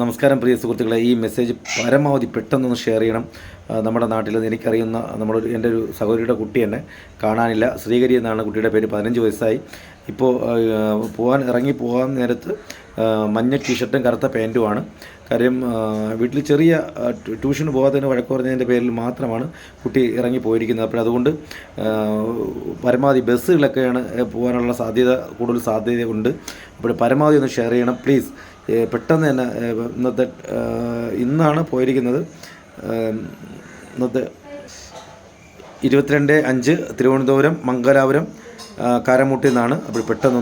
നമസ്കാരം പ്രിയ സുഹൃത്തുക്കളെ, ഈ മെസ്സേജ് പരമാവധി പെട്ടെന്നൊന്ന് ഷെയർ ചെയ്യണം. നമ്മുടെ നാട്ടിൽ എനിക്കറിയുന്ന എൻ്റെ ഒരു സഹോദരിയുടെ കുട്ടി തന്നെ കാണാനില്ല. ശ്രീകരി എന്നാണ് കുട്ടിയുടെ പേര്. 15 വയസ്സായി. ഇപ്പോൾ പോകാൻ നേരത്ത് മഞ്ഞ ടീഷർട്ടും കറുത്ത പാൻറ്റുമാണ്. കാര്യം വീട്ടിൽ ചെറിയ ട്യൂഷന് പോകാത്തതിന് വഴക്ക് പറഞ്ഞതിൻ്റെ പേരിൽ മാത്രമാണ് കുട്ടി ഇറങ്ങി പോയിരിക്കുന്നത്. അപ്പോൾ അതുകൊണ്ട് പരമാവധി ബസ്സുകളൊക്കെയാണ് പോകാനുള്ള കൂടുതൽ സാധ്യതയുണ്ട്. അപ്പോൾ പരമാവധി ഒന്ന് ഷെയർ ചെയ്യണം പ്ലീസ്. പെട്ടെന്ന് തന്നെ ഇന്നാണ് പോയിരിക്കുന്നത്. ഇന്നത്തെ 22/5 തിരുവനന്തപുരം മംഗലാപുരം കാരമുട്ടിൽ നിന്നാണ്. അപ്പോൾ പെട്ടെന്ന്